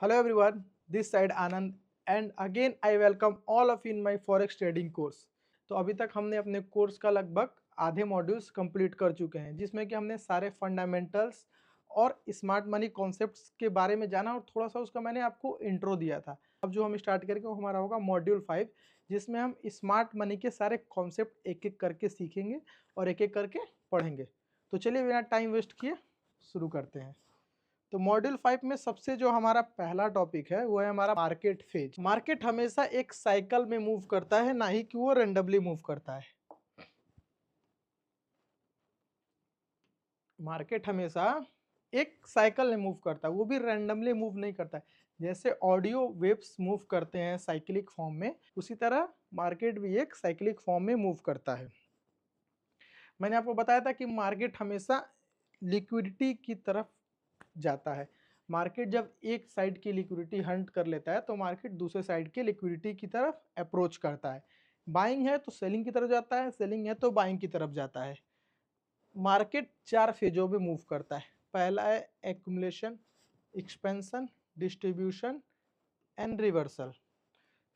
Hello everyone, this side Anand and again I welcome all of you in my forex trading course। तो अभी तक हमने अपने course का लगभग आधे मॉड्यूल्स कंप्लीट कर चुके हैं जिसमें कि हमने सारे फंडामेंटल्स और स्मार्ट मनी कॉन्सेप्ट्स के बारे में जाना और थोड़ा सा उसका मैंने आपको इंट्रो दिया था। अब जो हम स्टार्ट करेंगे वो हमारा होगा मॉड्यूल 5 जिसमें हम स्मार्ट मनी के सारे कॉन्सेप्ट एक एक करके सीखेंगे और एक एक करके पढ़ेंगे। तो चलिए बिना टाइम वेस्ट किए शुरू करते हैं। तो मॉड्यूल 5 में सबसे जो हमारा पहला टॉपिक है वो है हमारा मार्केट फेज। मार्केट हमेशा एक साइकिल में मूव करता है, ना ही कि वो रेंडमली मूव करता है। मार्केट हमेशा एक साइकिल में मूव करता है, वो भी रेंडमली मूव नहीं करता है। जैसे ऑडियो वेव्स मूव करते हैं साइक्लिक फॉर्म में, उसी तरह मार्केट भी एक साइक्लिक फॉर्म में मूव करता है। मैंने आपको बताया था कि मार्केट हमेशा लिक्विडिटी की तरफ जाता है। मार्केट जब एक साइड की लिक्विडिटी हंट कर लेता है तो मार्केट दूसरे साइड के लिक्विडिटी की तरफ अप्रोच करता है। बाइंग है तो सेलिंग की तरफ जाता है, सेलिंग है तो बाइंग की तरफ जाता है। मार्केट 4 फेजों में मूव करता है। पहला है accumulation, expansion, distribution and reversal.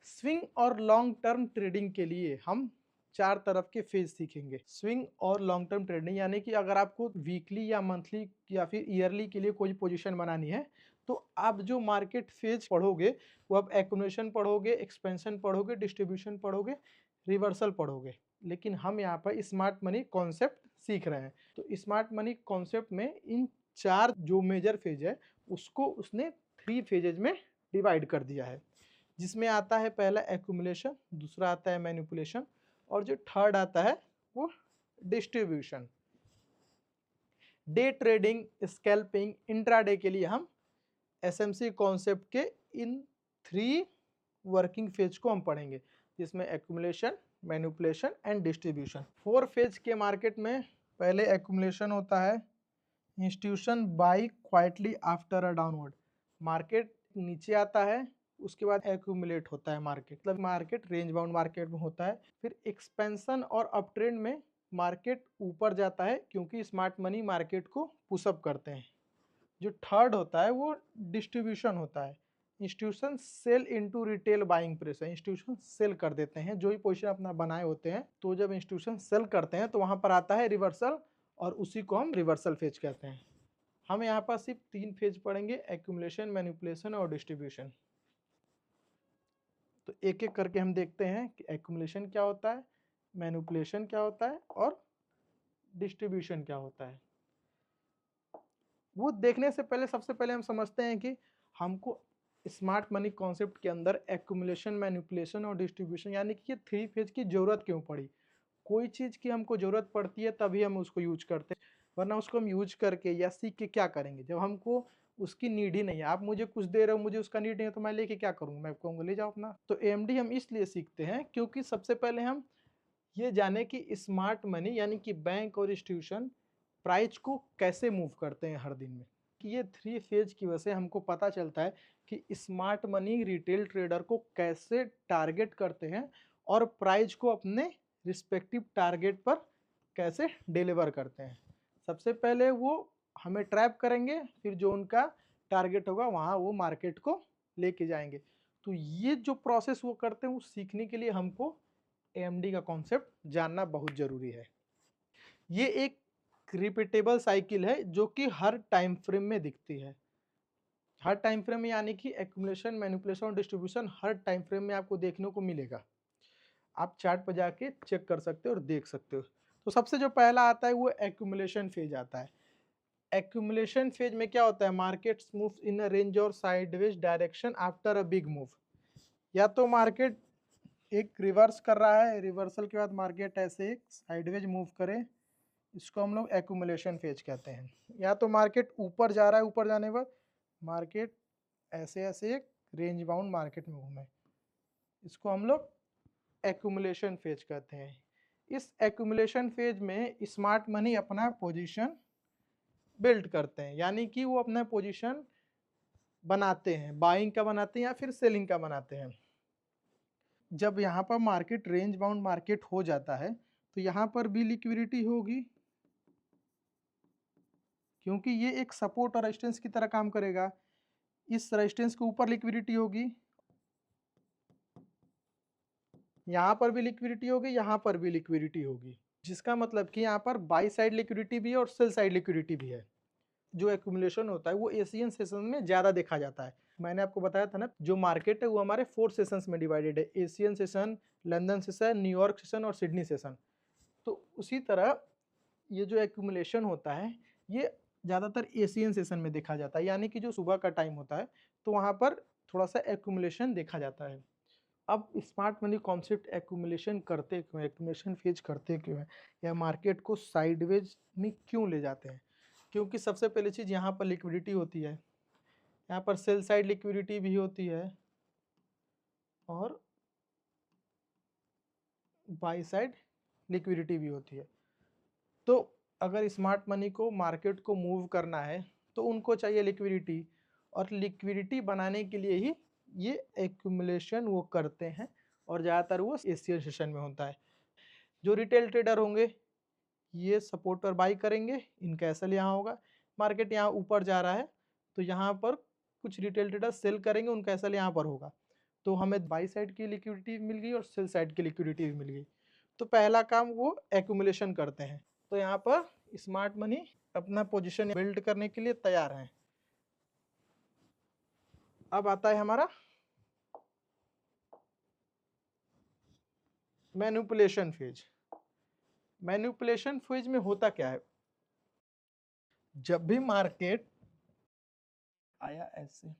Swing और लॉन्ग टर्म ट्रेडिंग के लिए हम 4 तरफ के फेज सीखेंगे। स्विंग और लॉन्ग टर्म ट्रेडिंग यानी कि अगर आपको वीकली या मंथली या फिर ईयरली के लिए कोई पोजीशन बनानी है तो आप जो मार्केट फेज पढ़ोगे वो आप एक्यूमुलेशन पढ़ोगे, एक्सपेंशन पढ़ोगे, डिस्ट्रीब्यूशन पढ़ोगे, रिवर्सल पढ़ोगे। लेकिन हम यहाँ पर स्मार्ट मनी कॉन्सेप्ट सीख रहे हैं। तो स्मार्ट मनी कॉन्सेप्ट में इन 4 जो मेजर फेज है उसको उसने 3 फेजेज में डिवाइड कर दिया है, जिसमें आता है पहला एक्यूमुलेशन, दूसरा आता है मैनिपुलेशन और जो थर्ड आता है वो distribution. Day trading, scalping, intraday के लिए हम एसएमसी कॉन्सेप्ट के इन 3 वर्किंग फेज को हम पढ़ेंगे, जिसमें accumulation, manipulation and distribution. 4 phase के मार्केट में पहले एक्यूमुलेशन होता है। Institution by quietly after a downward. Market नीचे आता है, उसके बाद एक्यूमुलेट होता है मार्केट, मतलब मार्केट रेंज बाउंड मार्केट में होता है। फिर एक्सपेंशन और अप ट्रेंड में मार्केट ऊपर जाता है क्योंकि स्मार्ट मनी मार्केट को पुशअप करते हैं। जो थर्ड होता है वो डिस्ट्रीब्यूशन होता है। Institution sell into retail buying pressure. Institution sell कर देते हैं जो भी पोजीशन अपना बनाए होते हैं, तो जब इंस्टीट्यूशन सेल करते हैं तो वहां पर आता है रिवर्सल और उसी को हम रिवर्सल फेज कहते हैं। हम यहाँ पर सिर्फ 3 फेज पढ़ेंगे, एक्यूमुलेशन, मैनिपुलेशन और डिस्ट्रीब्यूशन। तो एक एक करके हम देखते हैं कि एक्यूमुलेशन क्या होता है, मैनिपुलेशन क्या होता है और डिस्ट्रीब्यूशन क्या होता है। वो देखने से पहले सबसे पहले हम समझते हैं कि हमको स्मार्ट मनी कॉन्सेप्ट के अंदर एक्यूमुलेशन, मैनिपुलेशन और डिस्ट्रीब्यूशन यानी कि ये 3 फेज की जरूरत क्यों पड़ी। कोई चीज़ की हमको ज़रूरत पड़ती है तभी हम उसको यूज करते हैं, वरना उसको हम यूज करके या सीख के क्या करेंगे जब हमको उसकी नीड ही नहीं है। आप मुझे कुछ दे रहे हो, मुझे उसका नीड नहीं है तो मैं लेके क्या करूँगा, मैं कहूँगा ले जाओ अपना। तो एएमडी हम इसलिए सीखते हैं क्योंकि सबसे पहले हम ये जाने कि स्मार्ट मनी यानी कि बैंक और इंस्टीट्यूशन प्राइस को कैसे मूव करते हैं हर दिन में। कि ये 3 फेज की वजह से हमको पता चलता है कि स्मार्ट मनी रिटेल ट्रेडर को कैसे टारगेट करते हैं और प्राइस को अपने रिस्पेक्टिव टारगेट पर कैसे डिलीवर करते हैं। सबसे पहले वो हमें ट्रैप करेंगे, फिर जो उनका टारगेट होगा वहाँ वो मार्केट को लेके जाएंगे। तो ये जो प्रोसेस वो करते हैं वो सीखने के लिए हमको एएमडी का कॉन्सेप्ट जानना बहुत ज़रूरी है। ये एक रिपीटेबल साइकिल है जो कि हर टाइम फ्रेम में दिखती है। हर टाइम फ्रेम में यानी कि एक्यूमुलेशन, मैनिपुलेशन और डिस्ट्रीब्यूशन हर टाइम फ्रेम में आपको देखने को मिलेगा। आप चार्ट पर जाके चेक कर सकते हो और देख सकते हो। तो सबसे जो पहला आता है वो एक्यूमुलेशन फेज आता है। एक्यूमुलेशन फेज में क्या होता है, markets move in a range और sideways direction after a big move. या तो मार्केट एक रिवर्स कर रहा है, रिवर्सल के बाद मार्केट ऐसे एक साइडवेज मूव करे, इसको हम लोग एक्यूमुलेशन फेज कहते हैं। या तो मार्केट ऊपर जा रहा है, ऊपर जाने के बाद मार्केट ऐसे ऐसे एक रेंज बाउंड मार्केट में घूमे, इसको हम लोग एक्यूमुलेशन फेज कहते हैं। इस एक्यूमुलेशन फेज में स्मार्ट मनी अपना पोजीशन बिल्ड करते हैं, यानी कि वो अपना पोजीशन बनाते हैं, बाइंग का बनाते हैं या फिर सेलिंग का बनाते हैं। जब यहाँ पर मार्केट रेंज बाउंड मार्केट हो जाता है तो यहाँ पर भी लिक्विडिटी होगी, क्योंकि ये एक सपोर्ट और रेजिस्टेंस की तरह काम करेगा। इस रेजिस्टेंस के ऊपर लिक्विडिटी होगी, यहाँ पर भी लिक्विडिटी होगी, यहाँ पर भी लिक्विडिटी होगी, जिसका मतलब कि यहाँ पर बाई साइड लिक्विडिटी भी है और सेल साइड लिक्विडिटी भी है। जो एक्यूमुलेशन होता है वो एशियन सेशन में ज़्यादा देखा जाता है। मैंने आपको बताया था ना, जो मार्केट है वो हमारे 4 सेशंस में डिवाइडेड है, Asian session, London session, New York session और सिडनी सेशन। तो उसी तरह ये जो एक्यूमुलेशन होता है ये ज़्यादातर एशियन सेशन में देखा जाता है, यानी कि जो सुबह का टाइम होता है तो वहाँ पर थोड़ा सा एक्यूमुलेशन देखा जाता है। अब स्मार्ट मनी कॉन्सेप्ट एक्यूमुलेशन करते क्यों, एक्यूमुलेशन फेज करते क्यों है, या मार्केट को साइडवेज में क्यों ले जाते हैं? क्योंकि सबसे पहली चीज़ यहाँ पर लिक्विडिटी होती है, यहाँ पर सेल साइड लिक्विडिटी भी होती है और बाई साइड लिक्विडिटी भी होती है। तो अगर स्मार्ट मनी को मार्केट को मूव करना है तो उनको चाहिए लिक्विडिटी, और लिक्विडिटी बनाने के लिए ही ये एक्यूमुलेशन वो करते हैं, और ज़्यादातर वो एशियन सेशन में होता है। जो रिटेल ट्रेडर होंगे ये सपोर्ट पर बाई करेंगे, इनका एसएल यहाँ होगा, मार्केट यहाँ ऊपर जा रहा है तो यहाँ पर कुछ रिटेल ट्रेडर सेल करेंगे, उनका एसएल यहाँ पर होगा, तो हमें बाई साइड की लिक्विडिटी मिल गई और सेल साइड की लिक्विडिटी भी मिल गई। तो पहला काम वो एक्यूमुलेशन करते हैं। तो यहाँ पर स्मार्ट मनी अपना पोजीशन बिल्ड करने के लिए तैयार हैं। अब आता है हमारा मैनिपुलेशन फेज। मैनिपुलेशन फेज में होता क्या है, जब भी मार्केट आया ऐसे,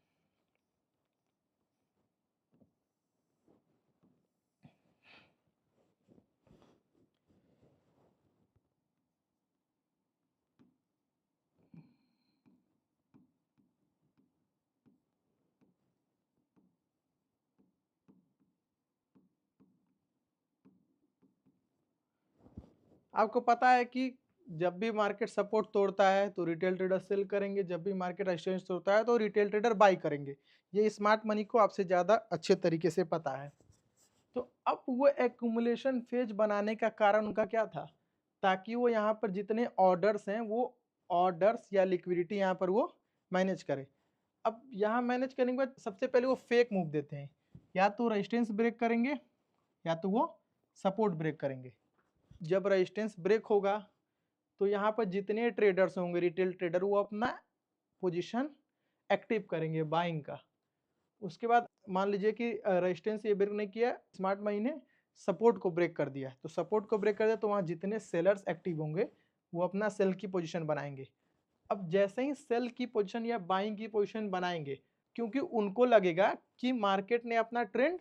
आपको पता है कि जब भी मार्केट सपोर्ट तोड़ता है तो रिटेल ट्रेडर सेल करेंगे, जब भी मार्केट रेजिस्टेंस तोड़ता है तो रिटेल ट्रेडर बाई करेंगे। ये स्मार्ट मनी को आपसे ज़्यादा अच्छे तरीके से पता है। तो अब वो एक्यूमुलेशन फेज बनाने का कारण उनका क्या था, ताकि वो यहाँ पर जितने ऑर्डर्स हैं वो ऑर्डर्स या लिक्विडिटी यहाँ पर वो मैनेज करे। अब यहाँ मैनेज करने के बाद सबसे पहले वो फेक मूव देते हैं, या तो रेजिस्टेंस ब्रेक करेंगे या तो वो सपोर्ट ब्रेक करेंगे। जब रेजिस्टेंस ब्रेक होगा तो यहाँ पर जितने ट्रेडर्स होंगे रिटेल ट्रेडर, वो अपना पोजीशन एक्टिव करेंगे बाइंग का। उसके बाद मान लीजिए कि रेजिस्टेंस ये ब्रेक नहीं किया, स्मार्ट मनी ने सपोर्ट को ब्रेक कर दिया, तो सपोर्ट को ब्रेक कर दिया तो वहाँ जितने सेलर्स एक्टिव होंगे वो अपना सेल की पोजीशन बनाएंगे। अब जैसे ही सेल की पोजीशन या बाइंग की पोजीशन बनाएंगे, क्योंकि उनको लगेगा कि मार्केट ने अपना ट्रेंड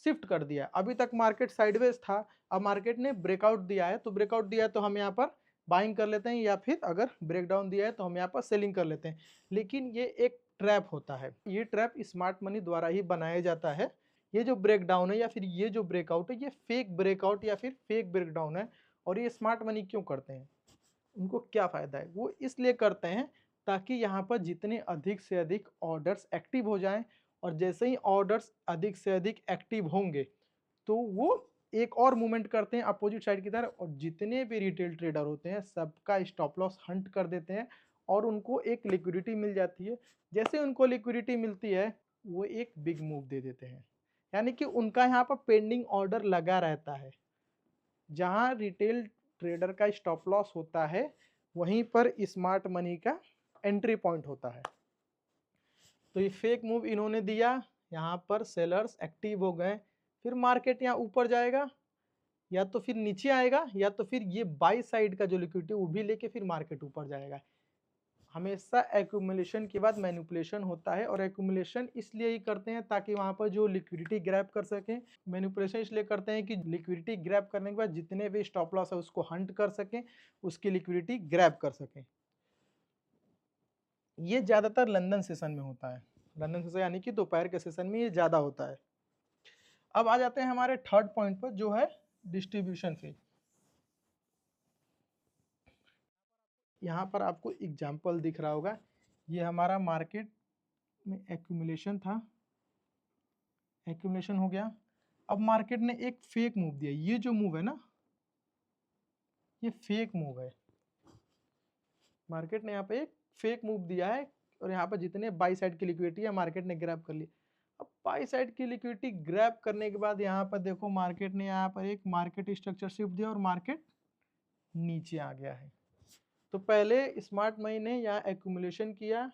शिफ्ट कर दिया, अभी तक मार्केट साइडवेज था, अब मार्केट ने ब्रेकआउट दिया है, तो ब्रेकआउट दिया है तो हम यहाँ पर बाइंग कर लेते हैं, या फिर अगर ब्रेकडाउन दिया है तो हम यहाँ पर सेलिंग कर लेते हैं। लेकिन ये एक ट्रैप होता है, ये ट्रैप स्मार्ट मनी द्वारा ही बनाया जाता है। ये जो ब्रेकडाउन है या फिर ये जो ब्रेकआउट है, ये फेक ब्रेकआउट या फिर फेक ब्रेकडाउन है। और ये स्मार्ट मनी क्यों करते हैं, उनको क्या फ़ायदा है, वो इसलिए करते हैं ताकि यहाँ पर जितने अधिक से अधिक ऑर्डर्स एक्टिव हो जाएं, और जैसे ही ऑर्डर्स अधिक से अधिक एक्टिव होंगे तो वो एक और मूवमेंट करते हैं अपोजिट साइड की तरफ, और जितने भी रिटेल ट्रेडर होते हैं सबका स्टॉप लॉस हंट कर देते हैं और उनको एक लिक्विडिटी मिल जाती है। जैसे उनको लिक्विडिटी मिलती है वो एक बिग मूव दे देते हैं, यानी कि उनका यहाँ पर पेंडिंग ऑर्डर लगा रहता है। जहाँ रिटेल ट्रेडर का स्टॉप लॉस होता है वहीं पर स्मार्ट मनी का एंट्री पॉइंट होता है। तो ये फेक मूव इन्होंने दिया, यहाँ पर सेलर्स एक्टिव हो गए, फिर मार्केट यहाँ ऊपर जाएगा या तो फिर नीचे आएगा, या तो फिर ये बाई साइड का जो लिक्विडिटी वो भी लेके फिर मार्केट ऊपर जाएगा। हमेशा एक्यूमुलेशन के बाद मैनिपुलेशन होता है, और एक्यूमुलेशन इसलिए ही करते हैं ताकि वहाँ पर जो लिक्विडिटी ग्रैब कर सकें। मैनिपुलेशन इसलिए करते हैं कि लिक्विडिटी ग्रैब करने के बाद जितने भी स्टॉप लॉस है उसको हंट कर सकें, उसकी लिक्विडिटी ग्रैब कर सकें। ये ज़्यादातर लंदन सेशन में होता है, लंदन सेशन यानी कि दोपहर के सेशन में ये ज़्यादा होता है। अब आ जाते हैं हमारे थर्ड पॉइंट पर, जो है डिस्ट्रीब्यूशन फेज। यहाँ पर आपको एग्जाम्पल दिख रहा होगा, ये हमारा मार्केट में एक्यूमुलेशन था, एक्यूमुलेशन हो गया। अब मार्केट ने एक फेक मूव दिया, ये जो मूव है ना ये फेक मूव है, मार्केट ने यहाँ पे एक फेक मूव दिया है और यहाँ पर जितने बाई साइड की लिक्विडिटी है मार्केट ने ग्रैब कर ली। अब बाई साइड की लिक्विडिटी ग्रैब करने के बाद यहाँ पर देखो मार्केट ने यहाँ पर एक मार्केट स्ट्रक्चर शिफ्ट दिया और मार्केट नीचे आ गया है। तो पहले स्मार्ट मनी ने यहाँ एक्यूमुलेशन किया,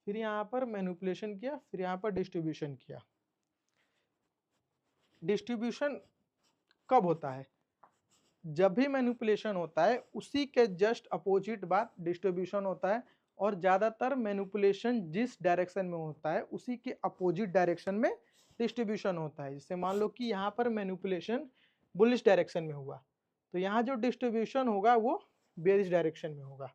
फिर यहाँ पर मैनिपुलेशन किया, फिर यहाँ पर डिस्ट्रीब्यूशन किया। डिस्ट्रीब्यूशन कब होता है? जब भी मैनिपुलेशन होता है उसी के जस्ट अपोजिट बात डिस्ट्रीब्यूशन होता है, और ज़्यादातर मैनिपुलेशन जिस डायरेक्शन में होता है उसी के अपोजिट डायरेक्शन में डिस्ट्रीब्यूशन होता है। जैसे मान लो कि यहाँ पर मैनिपुलेशन बुलिश डायरेक्शन में हुआ, तो यहाँ जो डिस्ट्रीब्यूशन होगा वो बेरिश डायरेक्शन में होगा।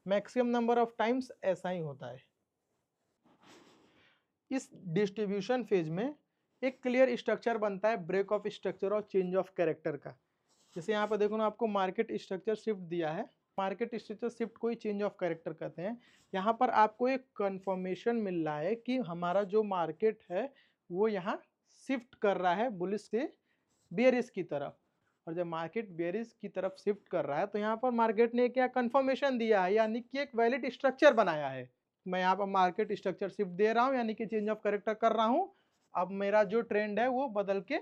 मैक्सिमम नंबर ऑफ टाइम्स ऐसा ही होता है। इस डिस्ट्रीब्यूशन फेज में एक क्लियर स्ट्रक्चर बनता है ब्रेक ऑफ स्ट्रक्चर और चेंज ऑफ कैरेक्टर का। जैसे यहाँ पर देखो ना, आपको मार्केट स्ट्रक्चर शिफ्ट दिया है, मार्केट स्ट्रक्चर शिफ्ट को ही चेंज ऑफ कैरेक्टर कहते हैं। यहाँ पर आपको एक कंफर्मेशन मिल रहा है कि हमारा जो मार्केट है वो यहाँ शिफ्ट कर रहा है बुलिश से बेयरिश की तरफ। और जब मार्केट बेयरिश की तरफ शिफ्ट कर रहा है तो यहाँ पर मार्केट ने क्या कंफर्मेशन दिया है, यानी कि एक वैलिड स्ट्रक्चर बनाया है। मैं यहाँ पर मार्केट स्ट्रक्चर शिफ्ट दे रहा हूँ, यानी कि चेंज ऑफ कैरेक्टर कर रहा हूँ। अब मेरा जो ट्रेंड है वो बदल के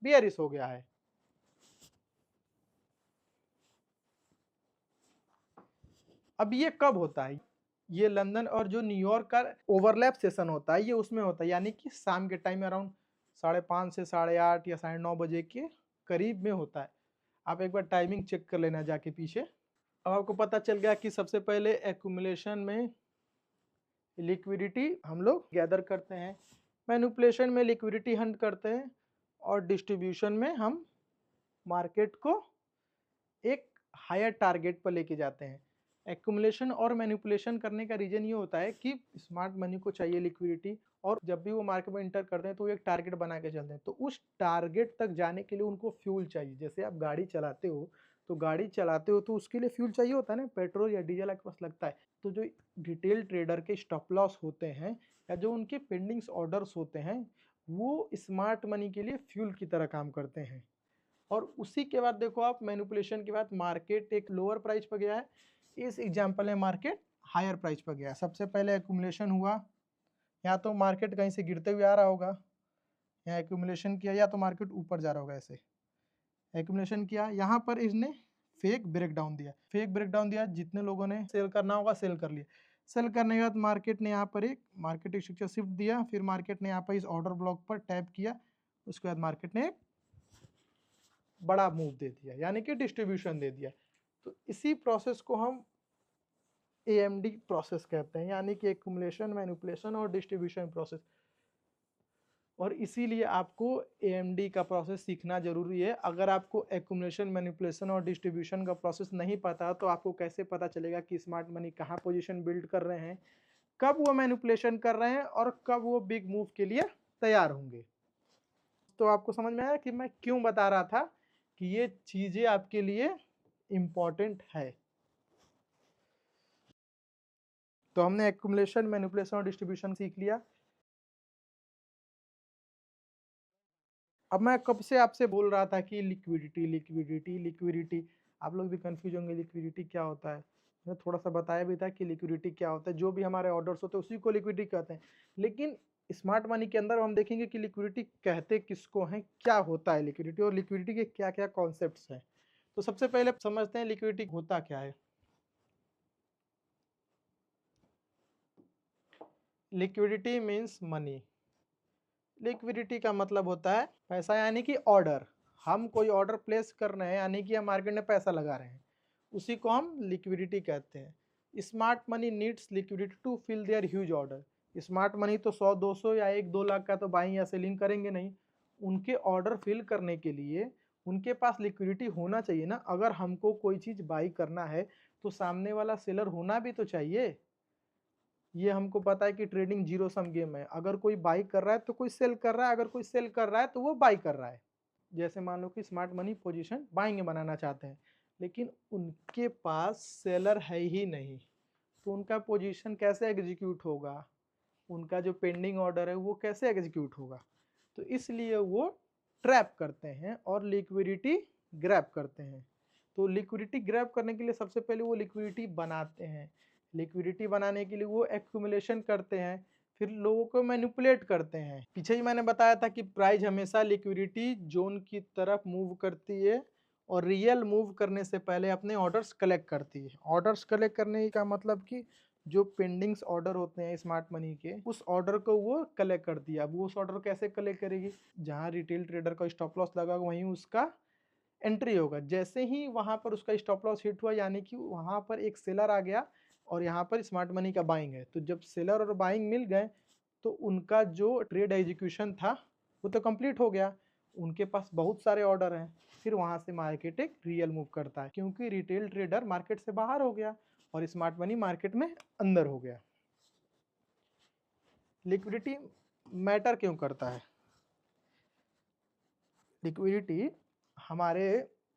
बेयरिश हो गया है। अब ये कब होता है? ये लंदन और जो न्यूयॉर्क का ओवरलैप सेशन होता है ये उसमें होता है, यानी कि शाम के टाइम में अराउंड 5:30 से 8:30 या 9:30 बजे के करीब में होता है। आप एक बार टाइमिंग चेक कर लेना जाके पीछे। अब आपको पता चल गया कि सबसे पहले एक्यूमुलेशन में लिक्विडिटी हम लोग गैदर करते हैं, मैनिपुलेशन में लिक्विडिटी हंट करते हैं, और डिस्ट्रीब्यूशन में हम मार्केट को एक हायर टारगेट पर लेके जाते हैं। एक्यूमुलेशन और मैनिपुलेशन करने का रीजन ये होता है कि स्मार्ट मनी को चाहिए लिक्विडिटी, और जब भी वो मार्केट में इंटर करते हैं तो वो एक टारगेट बना के चलते हैं। तो उस टारगेट तक जाने के लिए उनको फ्यूल चाहिए। जैसे आप गाड़ी चलाते हो तो उसके लिए फ्यूल चाहिए होता है ना, पेट्रोल या डीजल आपके पास लगता है। तो जो रिटेल ट्रेडर के स्टॉप लॉस होते हैं या जो उनके पेंडिंग्स ऑर्डर्स होते हैं वो स्मार्ट मनी के लिए फ्यूल की तरह काम करते हैं। और उसी के बाद देखो आप, मैनिपुलेशन के बाद मार्केट एक लोअर प्राइस पर गया है, इस एग्जांपल में मार्केट हायर प्राइस पर गया है। सबसे पहले एक्यूमुलेशन हुआ, या तो मार्केट कहीं से गिरते हुए आ रहा होगा, या एक्यूमुलेशन किया, या तो मार्केट ऊपर जा रहा होगा। ऐसे एक्यूमुलेशन किया, यहाँ पर इसने फेक ब्रेकडाउन दिया, जितने लोगों ने सेल करना होगा सेल कर लिया। सेल करने के बाद मार्केट ने यहाँ पर एक मार्केट स्ट्रक्चर शिफ्ट दिया, फिर मार्केट ने यहाँ पर इस ऑर्डर ब्लॉक पर टैप किया, उसके बाद मार्केट ने एक बड़ा मूव दे दिया, यानी कि डिस्ट्रीब्यूशन दे दिया। तो इसी प्रोसेस को हम AMD प्रोसेस कहते हैं, यानी कि एक्यूमुलेशन, मैनिपुलेशन और डिस्ट्रीब्यूशन प्रोसेस। और इसीलिए आपको AMD का प्रोसेस सीखना जरूरी है। अगर आपको एक्यूमुलेशन, मैनिपुलेशन और डिस्ट्रीब्यूशन का प्रोसेस नहीं पता तो आपको कैसे पता चलेगा कि स्मार्ट मनी कहाँ पोजीशन बिल्ड कर रहे हैं, कब वो मैनिपुलेशन कर रहे हैं और कब वो बिग मूव के लिए तैयार होंगे। तो आपको समझ में आया कि मैं क्यों बता रहा था कि ये चीजें आपके लिए इम्पोर्टेंट है। तो हमने एक्यूमुलेशन, मैनिपुलेशन और डिस्ट्रीब्यूशन सीख लिया। अब मैं कब से आपसे बोल रहा था कि लिक्विडिटी, आप लोग भी कंफ्यूज होंगे लिक्विडिटी क्या होता है। मैंने थोड़ा सा बताया भी था कि लिक्विडिटी क्या होता है, जो भी हमारे ऑर्डर्स होते हैं उसी को लिक्विडिटी कहते हैं। लेकिन स्मार्ट मनी के अंदर हम देखेंगे कि लिक्विडिटी कहते किसको हैं, क्या होता है लिक्विडिटी, और लिक्विडिटी के क्या क्या कॉन्सेप्ट्स हैं। तो सबसे पहले समझते हैं लिक्विडिटी होता क्या है। Liquidity means money. लिक्विडिटी का मतलब होता है पैसा, यानी कि ऑर्डर। हम कोई ऑर्डर प्लेस कर रहे हैं, यानी कि हम मार्केट में पैसा लगा रहे हैं, उसी को हम लिक्विडिटी कहते हैं। Smart money needs liquidity to fill their huge order. Smart money तो 100, 200 या 1-2 लाख का तो बाइंग या सेलिंग करेंगे नहीं। उनके ऑर्डर फिल करने के लिए उनके पास लिक्विडिटी होना चाहिए ना। अगर हमको कोई चीज़ बाई करना है तो सामने वाला सेलर होना भी तो चाहिए। ये हमको पता है कि ट्रेडिंग जीरो सम गेम है। अगर कोई बाई कर रहा है तो कोई सेल कर रहा है, अगर कोई सेल कर रहा है तो वो बाई कर रहा है। जैसे मान लो कि स्मार्ट मनी पोजीशन बाइंग में बनाना चाहते हैं, लेकिन उनके पास सेलर है ही नहीं, तो उनका पोजीशन कैसे एग्जीक्यूट होगा, उनका जो पेंडिंग ऑर्डर है वो कैसे एग्जीक्यूट होगा। तो इसलिए वो ट्रैप करते हैं और लिक्विडिटी ग्रैब करते हैं। तो लिक्विडिटी ग्रैब करने के लिए सबसे पहले वो लिक्विडिटी बनाते हैं। लिक्विडिटी बनाने के लिए वो एक्यूमुलेशन करते हैं, फिर लोगों को मैनिपुलेट करते हैं। पीछे ही मैंने बताया था कि प्राइस हमेशा लिक्विडिटी जोन की तरफ मूव करती है और रियल मूव करने से पहले अपने ऑर्डर्स कलेक्ट करती है। ऑर्डर्स कलेक्ट करने का मतलब कि जो पेंडिंग्स ऑर्डर होते हैं स्मार्ट मनी के, उस ऑर्डर को वो कलेक्ट करती है। अब वो उस ऑर्डर कैसे कलेक्ट करेगी? जहाँ रिटेल ट्रेडर का स्टॉप लॉस लगा वहीं उसका एंट्री होगा। जैसे ही वहाँ पर उसका स्टॉप लॉस हिट हुआ, यानी कि वहाँ पर एक सेलर आ गया और यहाँ पर स्मार्ट मनी का बाइंग है, तो जब सेलर और बाइंग मिल गए तो उनका जो ट्रेड एग्जीक्यूशन था वो तो कंप्लीट हो गया। उनके पास बहुत सारे ऑर्डर हैं। फिर वहाँ से मार्केट एक रियल मूव करता है, क्योंकि रिटेल ट्रेडर मार्केट से बाहर हो गया और स्मार्ट मनी मार्केट में अंदर हो गया। लिक्विडिटी मैटर क्यों करता है? लिक्विडिटी हमारे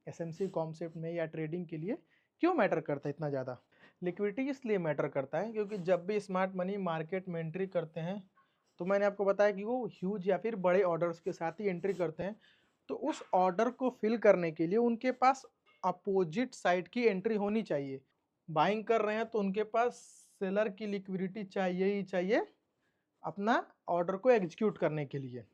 एसएमसी कॉन्सेप्ट में या ट्रेडिंग के लिए क्यों मैटर करता है इतना ज़्यादा? लिक्विडिटी इसलिए मैटर करता है क्योंकि जब भी स्मार्ट मनी मार्केट में एंट्री करते हैं, तो मैंने आपको बताया कि वो ह्यूज या फिर बड़े ऑर्डर्स के साथ ही एंट्री करते हैं। तो उस ऑर्डर को फिल करने के लिए उनके पास अपोजिट साइड की एंट्री होनी चाहिए। बाइंग कर रहे हैं तो उनके पास सेलर की लिक्विडिटी चाहिए ही चाहिए अपना ऑर्डर को एग्जीक्यूट करने के लिए।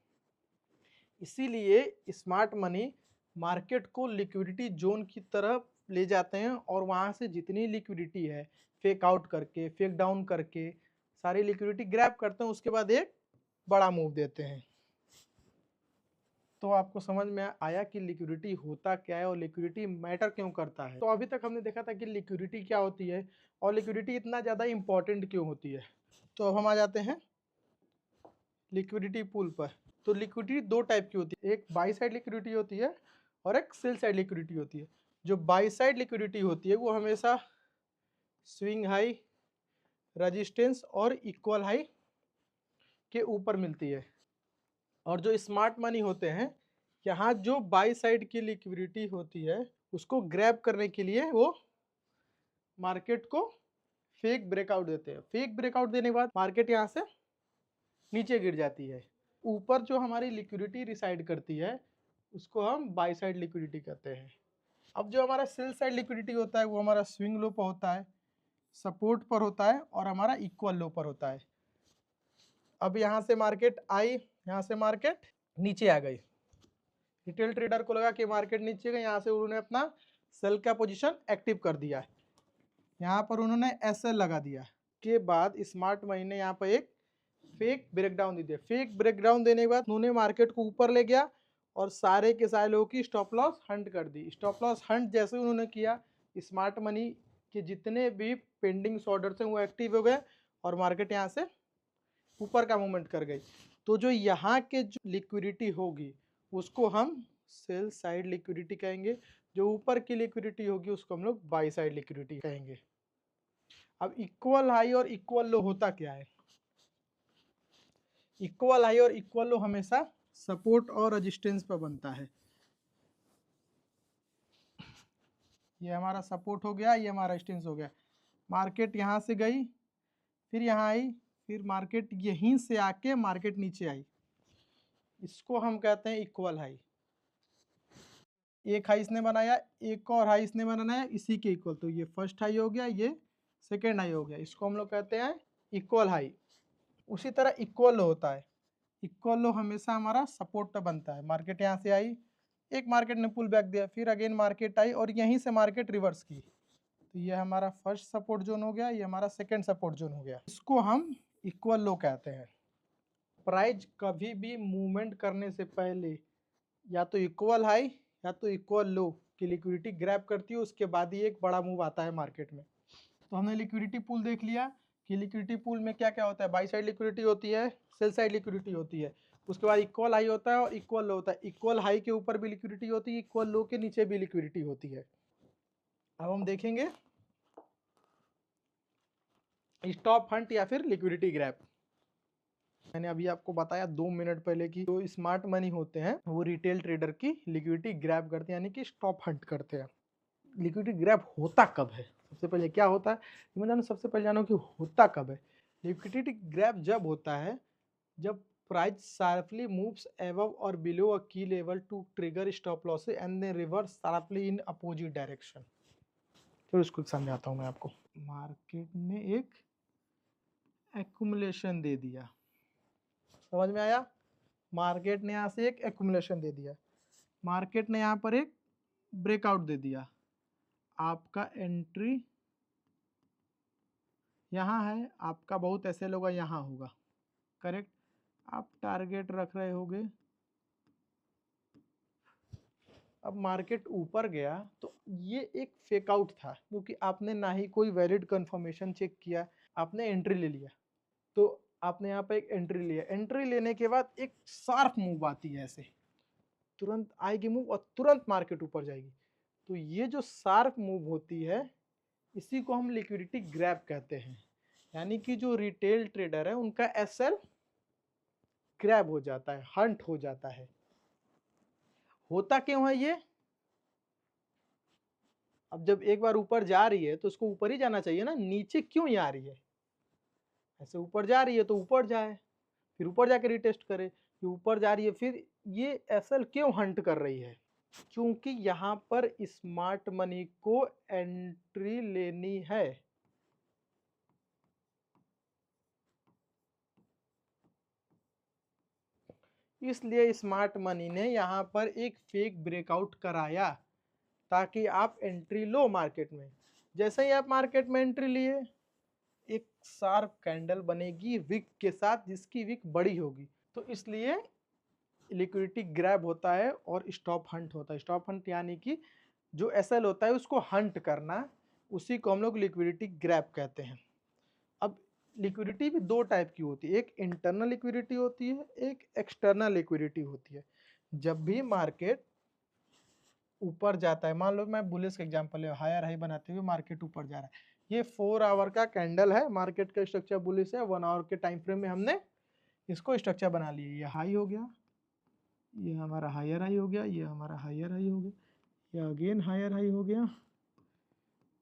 इसीलिए स्मार्ट मनी मार्केट को लिक्विडिटी जोन की तरफ ले जाते हैं और वहाँ से जितनी लिक्विडिटी है फेक आउट करके, फेक डाउन करके सारी लिक्विडिटी ग्रैब करते हैं, उसके बाद एक बड़ा मूव देते हैं। तो आपको समझ में आया कि लिक्विडिटी होता क्या है और लिक्विडिटी मैटर क्यों करता है। तो अभी तक हमने देखा था कि लिक्विडिटी क्या होती है और लिक्विडिटी इतना ज़्यादा इंपॉर्टेंट क्यों होती है। तो अब हम आ जाते हैं लिक्विडिटी पूल पर। तो लिक्विडिटी दो टाइप की होती है, एक बाई साइड लिक्विडिटी होती है और एक सेल साइड लिक्विडिटी होती है। जो बाई साइड लिक्विडिटी होती है वो हमेशा स्विंग हाई, रेजिस्टेंस और इक्वल हाई के ऊपर मिलती है। और जो स्मार्ट मनी होते हैं, यहाँ जो बाई साइड की लिक्विडिटी होती है उसको ग्रैब करने के लिए वो मार्केट को फेक ब्रेकआउट देते हैं। फेक ब्रेकआउट देने के बाद मार्केट यहाँ से नीचे गिर जाती है। ऊपर जो हमारी लिक्विडिटी रिसाइड करती है उसको हम बाई साइड लिक्विडिटी कहते हैं। अब जो हमारा सेल साइड लिक्विडिटी होता है वो हमारा स्विंग लो पर होता है, सपोर्ट पर होता है और हमारा इक्वल लो पर होता है। अब यहाँ से मार्केट आई, यहाँ से मार्केट नीचे आ गई। रिटेल ट्रेडर को लगा कि मार्केट नीचे गई, यहाँ से उन्होंने अपना सेल का पोजीशन एक्टिव कर दिया। यहाँ पर उन्होंने एसएल लगा दिया। के बाद स्मार्ट मनी ने यहाँ पर एक फेक ब्रेकडाउन दे दिया। फेक ब्रेकडाउन देने के बाद उन्होंने मार्केट को ऊपर ले गया और सारे के सारे लोगों की स्टॉप लॉस हंट कर दी। स्टॉप लॉस हंट जैसे उन्होंने किया, स्मार्ट मनी के जितने भी पेंडिंग ऑर्डर्स हैं वो एक्टिव हो गए और मार्केट यहाँ से ऊपर का मूवमेंट कर गई। तो जो यहाँ के जो लिक्विडिटी होगी उसको हम सेल साइड लिक्विडिटी कहेंगे, जो ऊपर की लिक्विडिटी होगी उसको हम लोग बाई साइड लिक्विडिटी कहेंगे। अब इक्वल हाई और इक्वल लो होता क्या है? इक्वल हाई और इक्वल लो हमेशा सपोर्ट और रेजिस्टेंस पर बनता है। ये हमारा सपोर्ट हो गया, ये हमारा रेजिस्टेंस हो गया। मार्केट यहाँ से गई, फिर यहाँ आई, फिर मार्केट यहीं से आके मार्केट नीचे आई। इसको हम कहते हैं इक्वल हाई। एक हाई इसने बनाया, एक और हाई इसने बनाया, इसी के इक्वल। तो ये फर्स्ट हाई हो गया, ये सेकेंड हाई हो गया। इसको हम लोग कहते हैं इक्वल हाई। उसी तरह इक्वल लो होता है। इक्वल लो हमेशा हमारा सपोर्ट पे बनता है। मार्केट यहाँ से आई, एक मार्केट ने पुल बैक दिया, फिर अगेन मार्केट आई और यहीं से मार्केट रिवर्स की। तो ये हमारा फर्स्ट सपोर्ट जोन हो गया, ये हमारा सेकेंड सपोर्ट जोन हो गया। इसको हम इक्वल लो कहते हैं। प्राइस कभी भी मूवमेंट करने से पहले या तो इक्वल हाई या तो इक्वल लो की लिक्विडिटी ग्रैब करती है, उसके बाद ही एक बड़ा मूव आता है मार्केट में। तो हमने लिक्विडिटी पूल देख लिया कि लिक्विडिटी पूल में क्या क्या होता है। बाई साइड लिक्विडिटी होती है, सेल साइड लिक्विडिटी होती है, उसके बाद इक्वल हाई होता है और इक्वल लो होता है। इक्वल हाई के ऊपर भी लिक्विडिटी होती है, इक्वल लो के नीचे भी लिक्विडिटी होती है। अब हम देखेंगे स्टॉप हंट या फिर लिक्विडिटी ग्रैब। मैंने अभी आपको बताया 2 मिनट पहले कि जो स्मार्ट मनी होते हैं वो रिटेल ट्रेडर की लिक्विडिटी ग्रैब करते हैं, यानी कि स्टॉप हंट करते हैं। लिक्विडिटी ग्रैब होता कब है? सबसे पहले क्या होता है मैं जानो, सबसे पहले जानो कि होता कब है। लिक्विडिटी ग्रैब जब होता है जब प्राइस शार्पली मूव्स above और below a key level to trigger stop losses and then reverse sharply in opposite direction। तो इसको समझाता हूँ मैं आपको। मार्केट ने एक एक्यूमुलेशन दे दिया। समझ में आया? मार्केट ने यहाँ से एक एक्यूमुलेशन दे दिया, मार्केट ने यहाँ पर एक ब्रेकआउट दे दिया। आपका एंट्री यहाँ है, आपका बहुत ऐसे होगा यहाँ होगा, करेक्ट। आप टारगेट रख रहे होगे। अब मार्केट ऊपर गया तो ये एक फेक आउट था, क्योंकि आपने ना ही कोई वैलिड कंफर्मेशन चेक किया, आपने एंट्री ले लिया। तो आपने यहाँ पे एक एंट्री लिया, एंट्री लेने के बाद एक शार्प मूव आती है, ऐसे तुरंत आएगी मूव और तुरंत मार्केट ऊपर जाएगी। तो ये जो शार्प मूव होती है इसी को हम लिक्विडिटी ग्रैब कहते हैं। यानी कि जो रिटेल ट्रेडर है उनका एसएल ग्रैब हो जाता है, हंट हो जाता है। होता क्यों है ये? अब जब एक बार ऊपर जा रही है तो उसको ऊपर ही जाना चाहिए ना, नीचे क्यों ही आ रही है? ऐसे ऊपर जा रही है तो ऊपर जाए, फिर ऊपर जाके रिटेस्ट करे, फिर ऊपर जा रही है, फिर ये एसएल क्यों हंट कर रही है? क्योंकि यहाँ पर स्मार्ट मनी को एंट्री लेनी है। इसलिए स्मार्ट मनी ने यहाँ पर एक फेक ब्रेकआउट कराया ताकि आप एंट्री लो मार्केट में। जैसे ही आप मार्केट में एंट्री लिए, एक शार्प कैंडल बनेगी विक के साथ, जिसकी विक बड़ी होगी। तो इसलिए लिक्विडिटी ग्रैब होता है और स्टॉप हंट होता है। स्टॉप हंट यानी कि जो एसएल होता है उसको हंट करना, उसी को हम लोग लिक्विडिटी ग्रैब कहते हैं। अब लिक्विडिटी भी दो टाइप की होती है, एक इंटरनल लिक्विडिटी होती है, एक एक्सटर्नल लिक्विडिटी होती है। जब भी मार्केट ऊपर जाता है, मान लो मैं बुलिश का एग्जांपल है, हायर हाई बनाते हुए मार्केट ऊपर जा रहा है, ये 4 आवर का कैंडल है, मार्केट का स्ट्रक्चर बुलिश है, 1 आवर के टाइम फ्रेम में हमने इसको स्ट्रक्चर बना लिया। ये हाई हो गया, ये हमारा हायर हाई हो गया, ये हमारा हायर हाई हो गया, ये अगेन हायर हाई हो गया,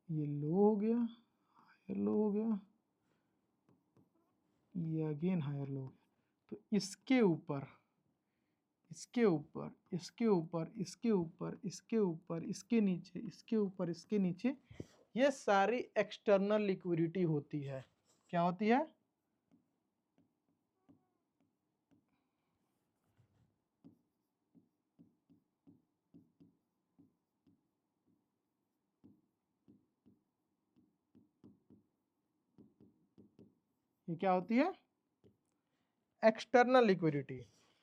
ये लो हो गया, हायर लो हो गया, ये अगेन हायर लो हो गया। तो इसके ऊपर, इसके ऊपर, इसके ऊपर, इसके ऊपर, इसके ऊपर, इसके नीचे, इसके ऊपर, इसके नीचे, ये सारी एक्सटर्नल लिक्विडिटी होती है। क्या होती है? ये क्या होती है? External liquidity.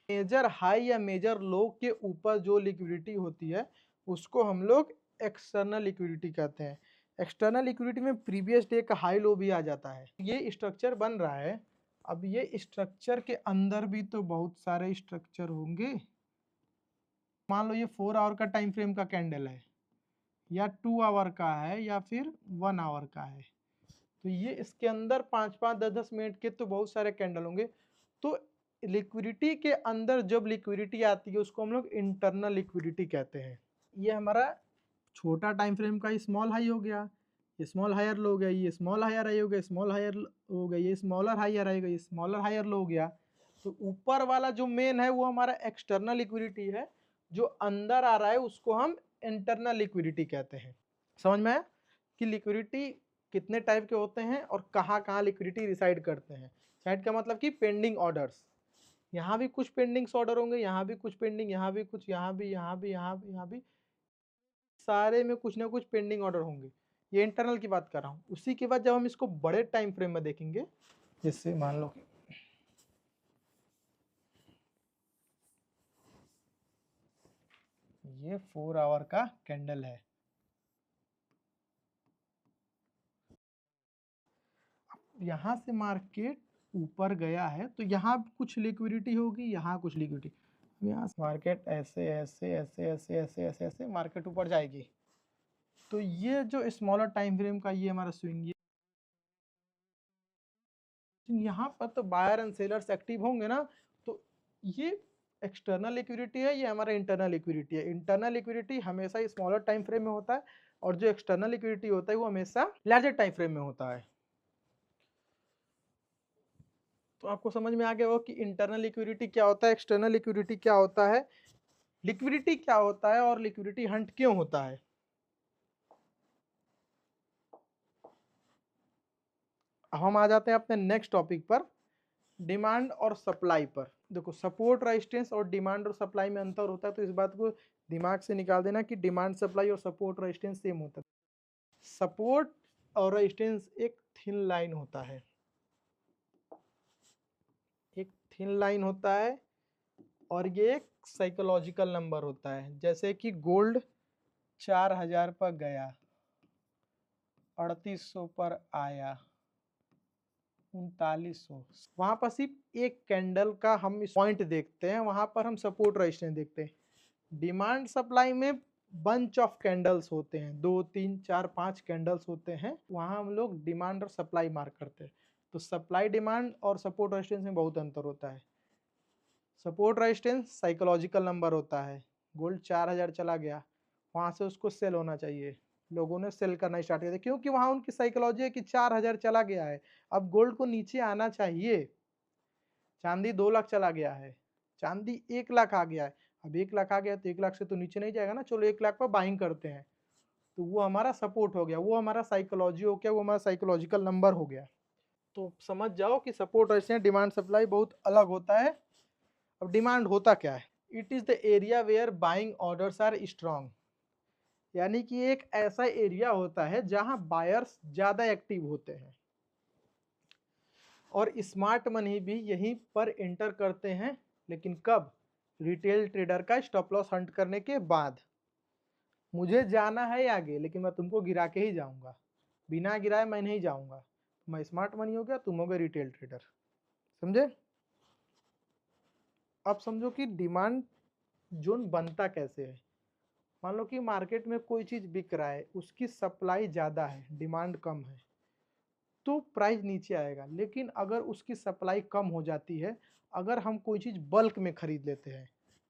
मेजर हाई या मेजर लो के ऊपर जो लिक्विडिटी होती है उसको हम लोग एक्सटर्नल लिक्विडिटी कहते हैं। एक्सटर्नल लिक्विडिटी में प्रीवियस डे का हाई लो भी आ जाता है। ये स्ट्रक्चर बन रहा है, अब ये स्ट्रक्चर के अंदर भी तो बहुत सारे स्ट्रक्चर होंगे। मान लो ये 4 आवर का टाइम फ्रेम का कैंडल है, या 2 आवर का है, या फिर 1 आवर का है। तो ये इसके अंदर 5-5, 10-10 मिनट के तो बहुत सारे कैंडल होंगे। तो लिक्विडिटी के अंदर जब लिक्विडिटी आती है उसको हम लोग इंटरनल लिक्विडिटी कहते हैं। ये हमारा छोटा टाइम फ्रेम का स्मॉल हाई हो गया, ये स्मॉल हायर लो हो गया, ये स्मॉल हायर हाई हो गया, स्मॉल हायर हो गया, ये स्मॉलर हायर हाई हो गया, ये स्मॉलर हायर लो हो गया। तो ऊपर वाला जो मेन है वो हमारा एक्सटर्नल लिक्विडिटी है, जो अंदर आ रहा है उसको हम इंटरनल लिक्विडिटी कहते हैं। समझ में आया कि लिक्विडिटी कितने टाइप के होते हैं और कहाँ कहाँ लिक्विडिटी रिसाइड करते हैं। साइड का मतलब कि पेंडिंग ऑर्डर्स, यहाँ भी कुछ पेंडिंग्स ऑर्डर होंगे, यहाँ भी कुछ पेंडिंग, यहाँ भी कुछ, यहाँ भी, यहाँ भी, यहाँ भी, यहाँ भी, सारे में कुछ ना कुछ पेंडिंग ऑर्डर होंगे। ये इंटरनल की बात कर रहा हूँ। उसी के बाद जब हम इसको बड़े टाइम फ्रेम में देखेंगे, जैसे मान लो ये 4 आवर का कैंडल है, यहाँ से मार्केट ऊपर गया है तो यहाँ कुछ लिक्विडिटी होगी, यहाँ कुछ लिक्विडिटी, यहाँ मार्केट ऐसे ऐसे ऐसे ऐसे ऐसे ऐसे ऐसे मार्केट ऊपर जाएगी। तो ये जो स्मॉलर टाइम फ्रेम का ये हमारा स्विंग, यहाँ पर तो बायर एंड सेलर्स एक्टिव होंगे ना, तो ये एक्सटर्नल लिक्विडिटी है, ये हमारा इंटरनल लिक्विडिटी है। इंटरनल लिक्विडिटी हमेशा स्मॉलर टाइम फ्रेम में होता है और जो एक्सटर्नल लिक्विडिटी होता है वो हमेशा लार्जर टाइम फ्रेम में होता है। तो आपको समझ में आ गया हो कि इंटरनल लिक्विडिटी क्या होता है, एक्सटर्नल लिक्विडिटी क्या होता है, लिक्विडिटी क्या होता है और लिक्विडिटी हंट क्यों होता है। अब हम आ जाते हैं अपने नेक्स्ट टॉपिक पर, डिमांड और सप्लाई पर। देखो सपोर्ट रेजिस्टेंस और डिमांड और सप्लाई में अंतर होता है, तो इस बात को दिमाग से निकाल देना कि डिमांड सप्लाई और सपोर्ट रेजिस्टेंस सेम होता है। सपोर्ट और रेजिस्टेंस एक थिन लाइन होता है, एक थिन लाइन होता है, और ये एक साइकोलॉजिकल नंबर होता है। जैसे कि गोल्ड 4000 पर गया, 3800 पर आया, 3900, वहां पर सिर्फ एक कैंडल का हम पॉइंट देखते हैं, वहां पर हम सपोर्ट रेजिस्टेंस देखते हैं। डिमांड सप्लाई में बंच ऑफ कैंडल्स होते हैं, 2 3 4 5 कैंडल्स होते हैं, वहां हम लोग डिमांड और सप्लाई मार्क करते हैं। तो सप्लाई डिमांड और सपोर्ट रेजिस्टेंस में बहुत अंतर होता है। सपोर्ट रेजिस्टेंस साइकोलॉजिकल नंबर होता है, गोल्ड 4000 चला गया, वहां से उसको सेल होना चाहिए, लोगों ने सेल करना स्टार्ट किया क्योंकि वहां उनकी साइकोलॉजी है कि 4000 चला गया है, अब गोल्ड को नीचे आना चाहिए। चांदी 2 लाख चला गया है, चांदी 1 लाख आ गया है, अब 1 लाख आ गया तो 1 लाख से तो नीचे नहीं जाएगा ना, चलो 1 लाख पर बाइंग करते हैं, तो वो हमारा सपोर्ट हो गया, वो हमारा साइकोलॉजी हो गया, वो हमारा साइकोलॉजिकल नंबर हो गया। तो समझ जाओ कि सपोर्ट रेजिस्टेंस डिमांड सप्लाई बहुत अलग होता है। अब डिमांड होता क्या है? It is the area where buying orders are strong, यानी कि एक ऐसा एरिया होता है जहां बायर्स ज्यादा एक्टिव होते हैं, और स्मार्ट मनी भी यहीं पर एंटर करते हैं, लेकिन कब? रिटेल ट्रेडर का स्टॉप लॉस हंट करने के बाद। मुझे जाना है आगे, लेकिन मैं तुमको गिरा के ही जाऊंगा, बिना गिराए मैं नहीं जाऊंगा। मैं स्मार्ट मनी हो गया, तुम हो गए रिटेल ट्रेडर, समझे? अब समझो कि डिमांड जोन बनता कैसे है। मान लो कि मार्केट में कोई चीज बिक रहा है, उसकी सप्लाई ज्यादा है, डिमांड कम है, तो प्राइस नीचे आएगा। लेकिन अगर उसकी सप्लाई कम हो जाती है, अगर हम कोई चीज़ बल्क में खरीद लेते हैं,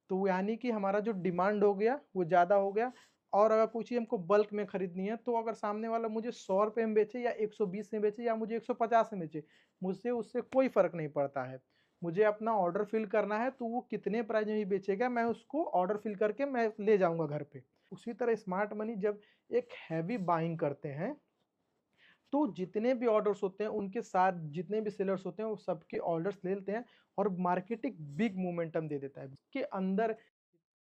तो यानी कि हमारा जो डिमांड हो गया वो ज़्यादा हो गया। और अगर कोई चीज़ हमको बल्क में खरीदनी है, तो अगर सामने वाला मुझे 100 रुपये में बेचे या 120 में बेचे या मुझे 150 में बेचे, मुझसे उससे कोई फ़र्क नहीं पड़ता है। मुझे अपना ऑर्डर फिल करना है, तो वो कितने प्राइस में भी बेचेगा, मैं उसको ऑर्डर फिल करके मैं ले जाऊँगा घर पे। उसी तरह स्मार्ट मनी जब एक हैवी बाइंग करते हैं, तो जितने भी ऑर्डर्स होते हैं उनके साथ जितने भी सेलर्स होते हैं वो सबके ऑर्डर्स ले लेते हैं, और मार्केट एक बिग मोमेंटम दे देता है। इसके अंदर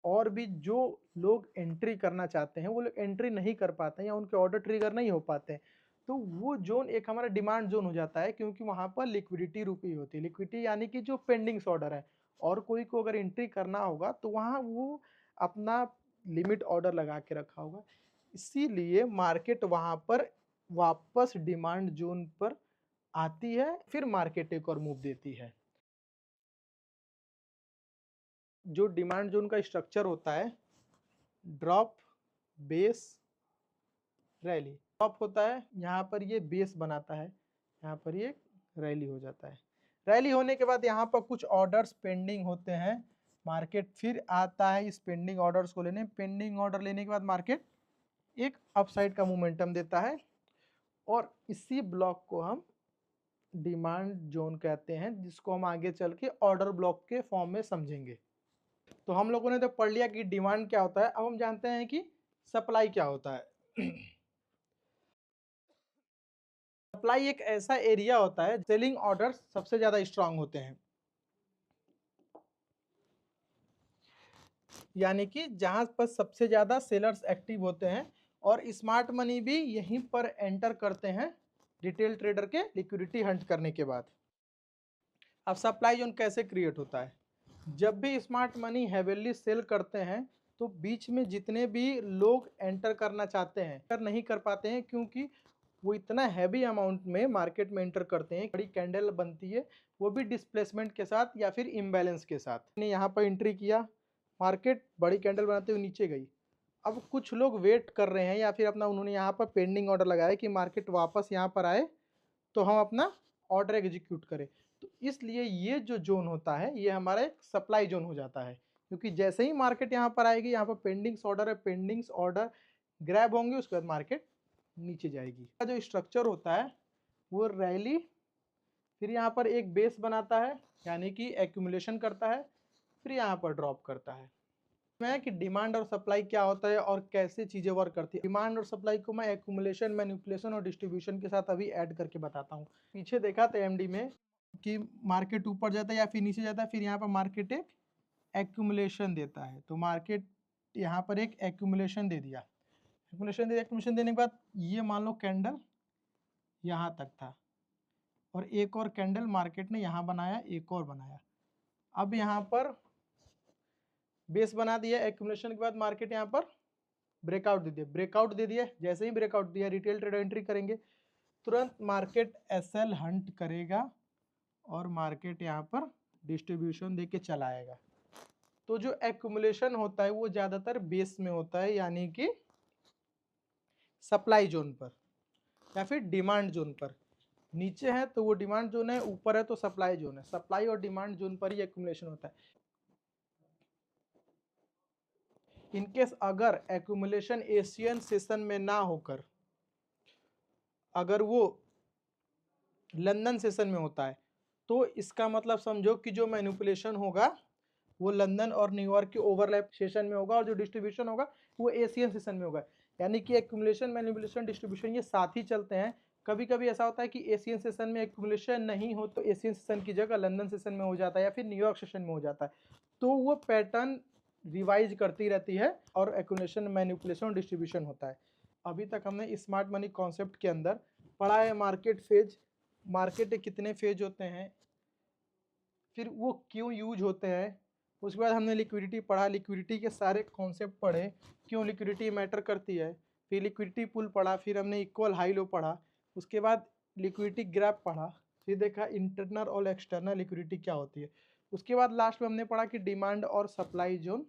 और भी जो लोग एंट्री करना चाहते हैं वो लोग एंट्री नहीं कर पाते हैं, या उनके ऑर्डर ट्रिगर नहीं हो पाते हैं, तो वो जोन एक हमारा डिमांड जोन हो जाता है, क्योंकि वहां पर लिक्विडिटी रुकी होती है। लिक्विडिटी यानी कि जो पेंडिंग्स ऑर्डर है, और कोई को अगर एंट्री करना होगा तो वहां वो अपना लिमिट ऑर्डर लगा के रखा होगा, इसीलिए मार्केट वहां पर वापस डिमांड जोन पर आती है, फिर मार्केट एक और मूव देती है। जो डिमांड जोन का स्ट्रक्चर होता है, ड्रॉप, बेस, रैली। ड्रॉप होता है, यहाँ पर ये बेस बनाता है, यहाँ पर ये रैली हो जाता है। रैली होने के बाद यहाँ पर कुछ ऑर्डर्स पेंडिंग होते हैं, मार्केट फिर आता है इस पेंडिंग ऑर्डर्स को लेने। पेंडिंग ऑर्डर लेने के बाद मार्केट एक अपसाइड का मोमेंटम देता है, और इसी ब्लॉक को हम डिमांड जोन कहते हैं, जिसको हम आगे चल के ऑर्डर ब्लॉक के फॉर्म में समझेंगे। तो हम लोगों ने तो पढ़ लिया कि डिमांड क्या होता है, अब हम जानते हैं कि सप्लाई क्या होता है। सप्लाई एक ऐसा एरिया होता है, सेलिंग ऑर्डर्स सबसे ज्यादा स्ट्रांग होते हैं, यानी कि जहां पर सबसे ज्यादा सेलर्स एक्टिव होते हैं, और स्मार्ट मनी भी यहीं पर एंटर करते हैं रिटेल ट्रेडर के लिक्विडिटी हंट करने के बाद। अब सप्लाई जोन कैसे क्रिएट होता है? जब भी स्मार्ट मनी हेविली सेल करते हैं, तो बीच में जितने भी लोग एंटर करना चाहते हैं कर नहीं कर पाते हैं, क्योंकि वो इतना हैवी अमाउंट में मार्केट में एंटर करते हैं, बड़ी कैंडल बनती है, वो भी डिस्प्लेसमेंट के साथ या फिर इम्बैलेंस के साथ। ने यहाँ पर एंट्री किया, मार्केट बड़ी कैंडल बनाते हुए नीचे गई। अब कुछ लोग वेट कर रहे हैं, या फिर अपना उन्होंने यहाँ पर पेंडिंग ऑर्डर लगाया कि मार्केट वापस यहाँ पर आए तो हम अपना ऑर्डर एग्जीक्यूट करें। तो इसलिए ये जो जोन होता है ये हमारा एक सप्लाई जोन हो जाता है, क्योंकि जैसे ही मार्केट यहाँ पर आएगी, यहाँ पर पेंडिंग्स ऑर्डर है, पेंडिंग्स ऑर्डर ग्रैब होंगे, उसके बाद मार्केट नीचे जाएगी। जो स्ट्रक्चर होता है वो रैली, फिर यहाँ पर एक बेस बनाता है, यानी कि एक्यूमुलेशन करता है, फिर यहाँ पर ड्रॉप करता है। मैं कि डिमांड और सप्लाई क्या होता है और कैसे चीज़ें वर्क करती है। डिमांड और सप्लाई को मैं एक्यूमुलेशन, मैनिपुलेशन और डिस्ट्रीब्यूशन के साथ अभी ऐड करके बताता हूँ। पीछे देखा था एमडी में कि मार्केट ऊपर जाता है या फिर नीचे जाता है, फिर यहाँ पर मार्केट एक एक्यूमुलेशन देता है। तो मार्केट यहाँ पर एक एक्यूमुलेशन दे दिया। एक्यूमुलेशन देने के बाद ये मान लो कैंडल यहाँ तक था और एक और कैंडल मार्केट ने यहाँ बनाया, एक और बनाया। अब यहाँ पर बेस बना दिया। एक्यूमुलेशन के बाद मार्केट यहाँ पर ब्रेकआउट दे दिया। जैसे ही ब्रेकआउट दिया रिटेल ट्रेडर एंट्री करेंगे, तुरंत मार्केट एसएल हंट करेगा और मार्केट यहाँ पर डिस्ट्रीब्यूशन दे के चला आएगा। तो जो एक्यूमुलेशन होता है वो ज़्यादातर बेस में होता है, यानी कि सप्लाई जोन पर या फिर डिमांड जोन पर। नीचे है तो वो डिमांड जोन है, ऊपर है तो सप्लाई जोन है। सप्लाई और डिमांड जोन पर ही एक्यूमुलेशन होता है। इनकेस अगर एक्यूमुलेशन एशियन सेशन में ना होकर अगर वो लंदन सेशन में होता है, तो इसका मतलब समझो कि जो मैनिपुलेशन होगा वो लंदन और न्यूयॉर्क के ओवरलैप सेशन में होगा और जो डिस्ट्रीब्यूशन होगा वो एशियन सेशन में होगा। यानी कि एक्यूमुलेशन, मैनिपुलेशन, डिस्ट्रीब्यूशन ये साथ ही चलते हैं। कभी कभी ऐसा होता है कि एशियन सेशन में एक्यूमुलेशन नहीं हो तो एशियन सेशन की जगह लंदन सेशन में हो जाता है या फिर न्यूयॉर्क सेशन में हो जाता है। तो वो पैटर्न रिवाइज करती रहती है और एक्यूमुलेशन, मैनिपुलेशन और डिस्ट्रीब्यूशन होता है। अभी तक हमने स्मार्ट मनी कॉन्सेप्ट के अंदर पढ़ा है मार्केट फेज, मार्केट के कितने फेज होते हैं, फिर वो क्यों यूज होते हैं। उसके बाद हमने लिक्विडिटी पढ़ा, लिक्विडिटी के सारे कॉन्सेप्ट पढ़े, क्यों लिक्विडिटी मैटर करती है। फिर लिक्विडिटी पुल पढ़ा, फिर हमने इक्वल हाई लो पढ़ा, उसके बाद लिक्विडिटी ग्रैप पढ़ा, फिर देखा इंटरनल और एक्सटर्नल लिक्विडिटी क्या होती है। उसके बाद लास्ट में हमने पढ़ा कि डिमांड और सप्लाई जोन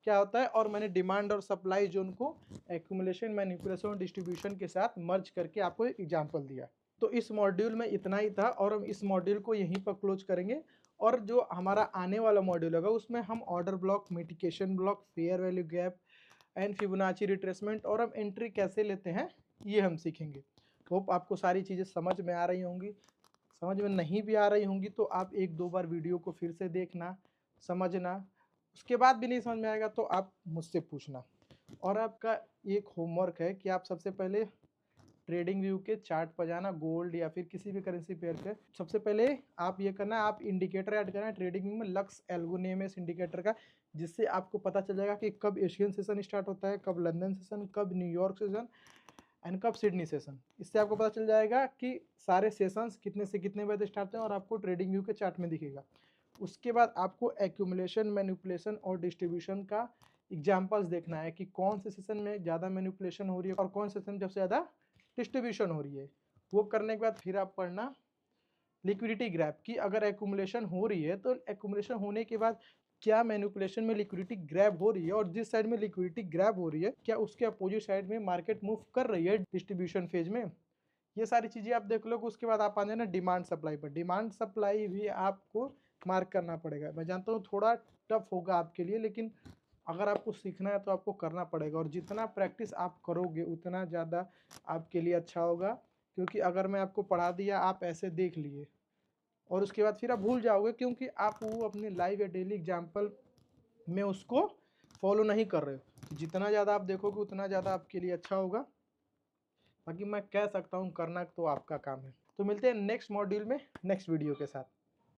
क्या होता है, और मैंने डिमांड और सप्लाई जोन को एक्यूमुलेशन, मैनिपुलेशन और डिस्ट्रीब्यूशन के साथ मर्ज करके आपको एक एग्जाम्पल दिया। तो इस मॉड्यूल में इतना ही था और हम इस मॉड्यूल को यहीं पर क्लोज करेंगे। और जो हमारा आने वाला मॉड्यूल होगा उसमें हम order block, mitigation block, fair value gap and Fibonacci retracement और हम एंट्री कैसे लेते हैं ये हम सीखेंगे। होप आपको सारी चीज़ें समझ में आ रही होंगी। समझ में नहीं भी आ रही होंगी तो आप एक दो बार वीडियो को फिर से देखना, समझना। उसके बाद भी नहीं समझ में आएगा तो आप मुझसे पूछना। और आपका एक होमवर्क है कि आप सबसे पहले ट्रेडिंग व्यू के चार्ट पर जाना, गोल्ड या फिर किसी भी करेंसी पेयर के। सबसे पहले आप ये करना, आप इंडिकेटर ऐड करना ट्रेडिंग व्यू में, लक्स एल्गोनेमस इंडिकेटर का, जिससे आपको पता चल जाएगा कि कब एशियन सेशन स्टार्ट होता है, कब लंदन सेशन, कब न्यूयॉर्क सेशन एंड कब सिडनी सेशन। इससे आपको पता चल जाएगा कि सारे सेशंस कितने से कितने बजे स्टार्ट होते हैं और आपको ट्रेडिंग व्यू के चार्ट में दिखेगा। उसके बाद आपको एक्यूमुलेशन, मैनिपुलेशन और डिस्ट्रीब्यूशन का एग्जाम्पल्स देखना है कि कौन से सेशन में ज़्यादा मैनिपुलेशन हो रही है और कौन से सेशन में सबसे ज़्यादा डिस्ट्रीब्यूशन हो रही है। वो करने के बाद फिर आप पढ़ना लिक्विडिटी ग्रैप की, अगर एक्यूमुलेशन हो रही है तो एक्यूमुलेशन होने के बाद क्या मैनिपुलेशन में लिक्विडिटी ग्रैब हो रही है, और जिस साइड में लिक्विडिटी ग्रैब हो रही है क्या उसके अपोजिट साइड में मार्केट मूव कर रही है डिस्ट्रीब्यूशन फेज में। ये सारी चीज़ें आप देख लो। उसके बाद आप आ जाना डिमांड सप्लाई पर। डिमांड सप्लाई भी आपको मार्क करना पड़ेगा। मैं जानता हूँ थोड़ा टफ होगा आपके लिए, लेकिन अगर आपको सीखना है तो आपको करना पड़ेगा, और जितना प्रैक्टिस आप करोगे उतना ज़्यादा आपके लिए अच्छा होगा। क्योंकि अगर मैं आपको पढ़ा दिया, आप ऐसे देख लिए और उसके बाद फिर आप भूल जाओगे, क्योंकि आप वो अपने लाइव या डेली एग्जाम्पल में उसको फॉलो नहीं कर रहे हो। जितना ज़्यादा आप देखोगे उतना ज़्यादा आपके लिए अच्छा होगा। बाकी मैं कह सकता हूँ करना तो आपका काम है। तो मिलते हैं नेक्स्ट मॉड्यूल में नेक्स्ट वीडियो के साथ।